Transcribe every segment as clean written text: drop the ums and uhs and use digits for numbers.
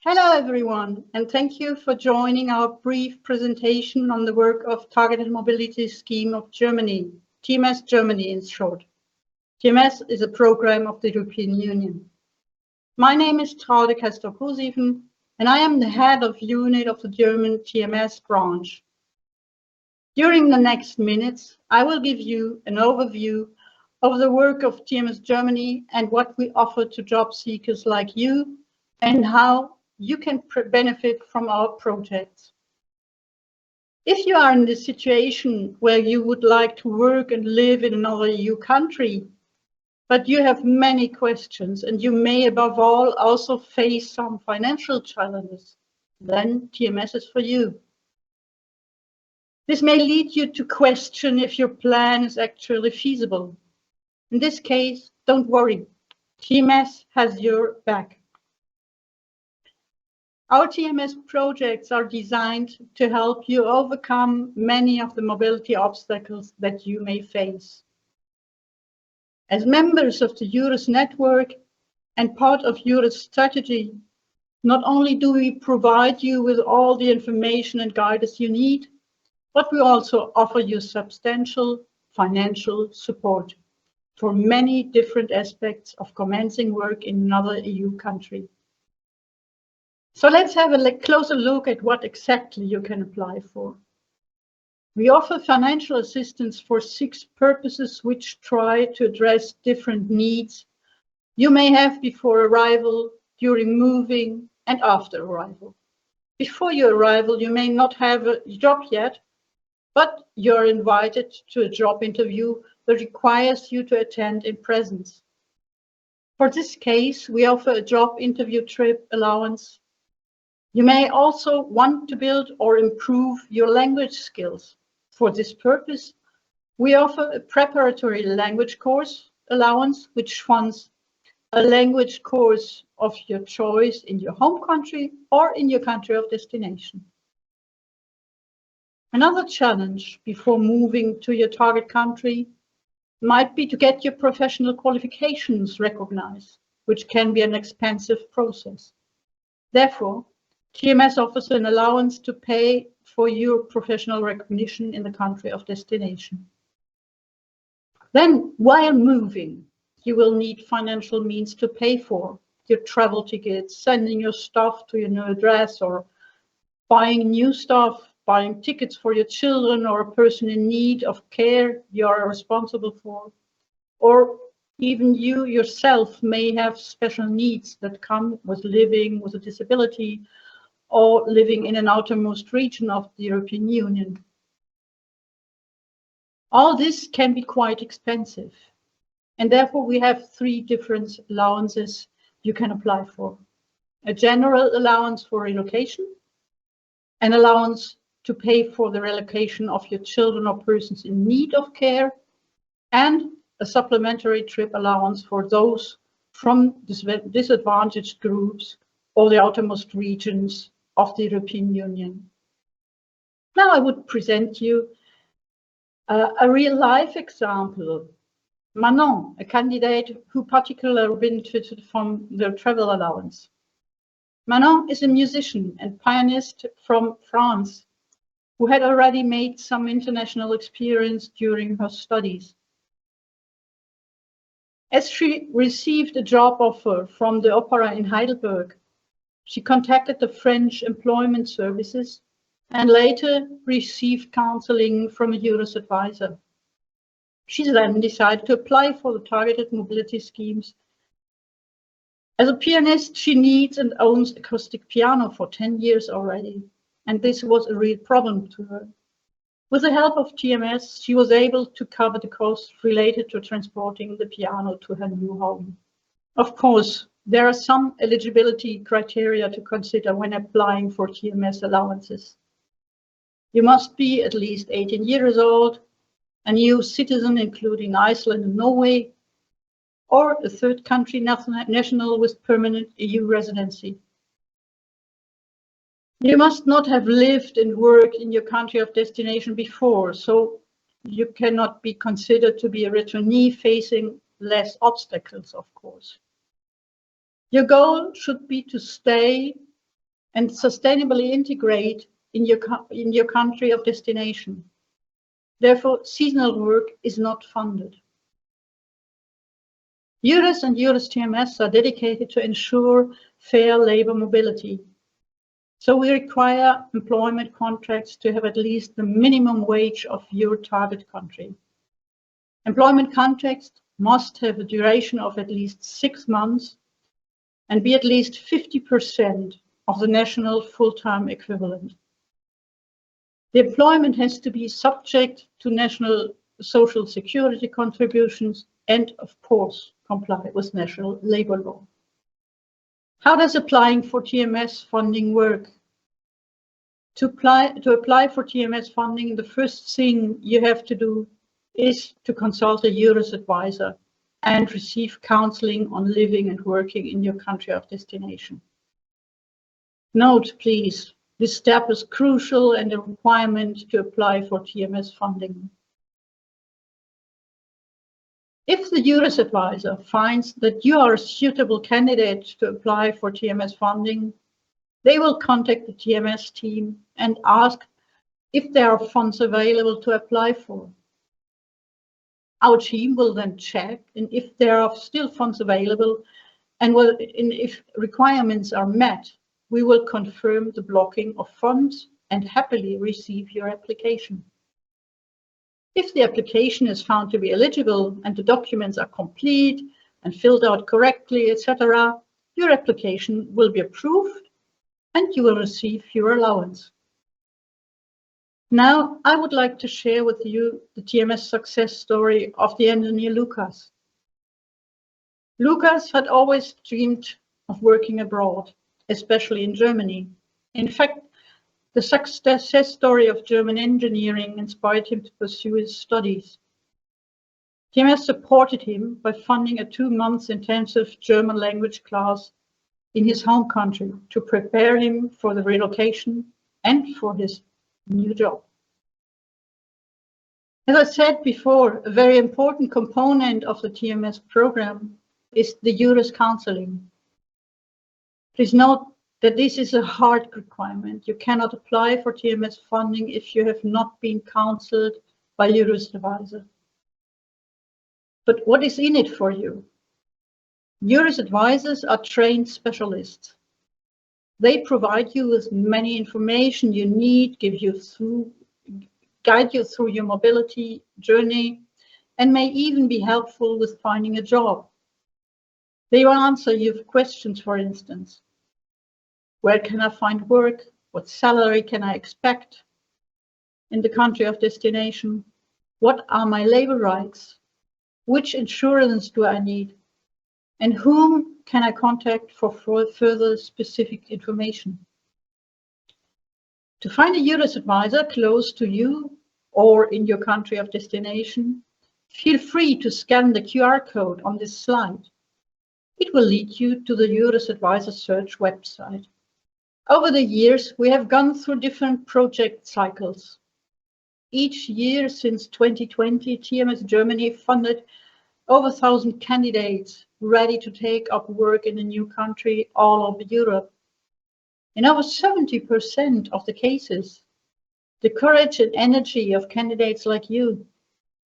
Hello everyone, and thank you for joining our brief presentation on the work of Targeted Mobility Scheme of Germany, TMS Germany in short. TMS is a program of the European Union. My name is Traude Castor-Kosieven, and I am the head of unit of the German TMS branch. During the next minutes, I will give you an overview of the work of TMS Germany and what we offer to job seekers like you and how you can benefit from our projects. If you are in the situation where you would like to work and live in another EU country, but you have many questions and you may above all also face some financial challenges, then TMS is for you. This may lead you to question if your plan is actually feasible. In this case, don't worry, TMS has your back. Our TMS projects are designed to help you overcome many of the mobility obstacles that you may face. As members of the EURES network and part of EURES strategy, not only do we provide you with all the information and guidance you need, but we also offer you substantial financial support for many different aspects of commencing work in another EU country. So let's have a closer look at what exactly you can apply for. We offer financial assistance for 6 purposes which try to address different needs you may have before arrival, during moving, and after arrival. Before your arrival, you may not have a job yet, but you're invited to a job interview that requires you to attend in presence. For this case, we offer a job interview trip allowance. You may also want to build or improve your language skills. For this purpose, we offer a preparatory language course allowance, which funds a language course of your choice in your home country or in your country of destination. Another challenge before moving to your target country might be to get your professional qualifications recognized, which can be an expensive process. Therefore, TMS offers an allowance to pay for your professional recognition in the country of destination. Then, while moving, you will need financial means to pay for your travel tickets, sending your stuff to your new address, or buying new stuff, buying tickets for your children or a person in need of care you are responsible for. Or even you yourself may have special needs that come with living with a disability or living in an outermost region of the European Union. All this can be quite expensive, and therefore we have 3 different allowances you can apply for. A general allowance for relocation, an allowance to pay for the relocation of your children or persons in need of care, and a supplementary trip allowance for those from disadvantaged groups or the outermost regions of the European Union. Now I would present you a real-life example. Manon, a candidate who particularly benefited from the travel allowance. Manon is a musician and pianist from France who had already made some international experience during her studies. As she received a job offer from the opera in Heidelberg, she contacted the French employment services and later received counseling from a EURES advisor. She then decided to apply for the targeted mobility schemes. As a pianist, she needs and owns acoustic piano for 10 years already, and this was a real problem to her. With the help of TMS, she was able to cover the costs related to transporting the piano to her new home. Of course, there are some eligibility criteria to consider when applying for TMS allowances. You must be at least 18 years old, an EU citizen including Iceland and Norway, or a third country national with permanent EU residency. You must not have lived and worked in your country of destination before, so you cannot be considered to be a returnee facing less obstacles, of course. Your goal should be to stay and sustainably integrate in your country of destination. Therefore, seasonal work is not funded. EURES and EURES TMS are dedicated to ensure fair labor mobility. So we require employment contracts to have at least the minimum wage of your target country. Employment contracts must have a duration of at least 6 months and be at least 50% of the national full-time equivalent. The employment has to be subject to national social security contributions and, of course, comply with national labor law. How does applying for TMS funding work? To apply for TMS funding, the first thing you have to do is to consult a EURES advisor and receive counseling on living and working in your country of destination. Note, please, this step is crucial and a requirement to apply for TMS funding. If the EURES advisor finds that you are a suitable candidate to apply for TMS funding, they will contact the TMS team and ask if there are funds available to apply for. Our team will then check and if there are still funds available and if requirements are met, we will confirm the blocking of funds and happily receive your application. If the application is found to be eligible and the documents are complete and filled out correctly, etc., your application will be approved and you will receive your allowance. Now, I would like to share with you the TMS success story of the engineer Lukas. Lukas had always dreamed of working abroad, especially in Germany. In fact, the success story of German engineering inspired him to pursue his studies. TMS supported him by funding a 2-month intensive German language class in his home country to prepare him for the relocation and for his new job. As I said before, a very important component of the TMS program is the EURES counseling. Please note that this is a hard requirement. You cannot apply for TMS funding if you have not been counseled by your EURES advisor. But what is in it for you? EURES advisors are trained specialists. They provide you with many information you need, guide you through your mobility journey, and may even be helpful with finding a job. They will answer your questions, for instance. Where can I find work? What salary can I expect in the country of destination? What are my labor rights? Which insurance do I need? And whom can I contact for further specific information? To find a EURES advisor close to you or in your country of destination, feel free to scan the QR code on this slide. It will lead you to the EURES advisor search website. Over the years, we have gone through different project cycles. Each year since 2020, TMS Germany funded over 1,000 candidates ready to take up work in a new country all over Europe. In over 70% of the cases, the courage and energy of candidates like you,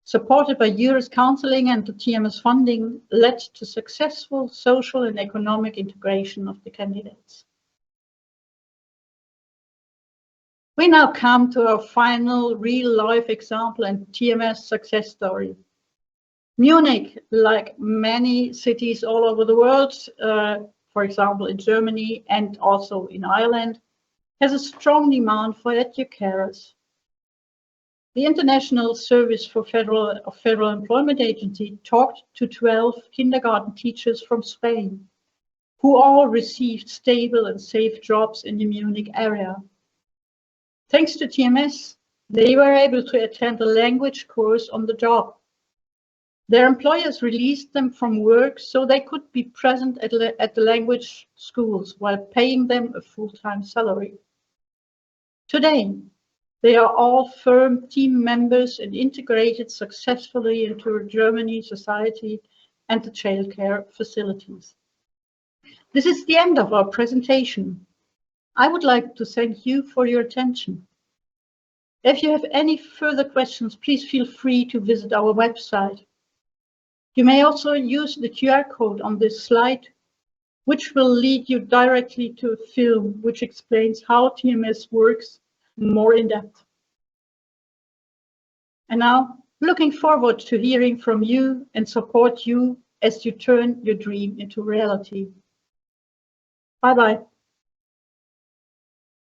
supported by EURES counseling and the TMS funding, led to successful social and economic integration of the candidates. We now come to our final real-life example and TMS success story. Munich, like many cities all over the world, for example in Germany and also in Ireland, has a strong demand for educators. The International Service for Federal Employment Agency talked to 12 kindergarten teachers from Spain, who all received stable and safe jobs in the Munich area. Thanks to TMS, they were able to attend a language course on the job. Their employers released them from work so they could be present at the language schools while paying them a full-time salary. Today, they are all firm team members and integrated successfully into Germany society and the childcare facilities. This is the end of our presentation. I would like to thank you for your attention. If you have any further questions, please feel free to visit our website. You may also use the QR code on this slide, which will lead you directly to a film which explains how TMS works more in depth. And now, looking forward to hearing from you and support you as you turn your dream into reality. Bye-bye.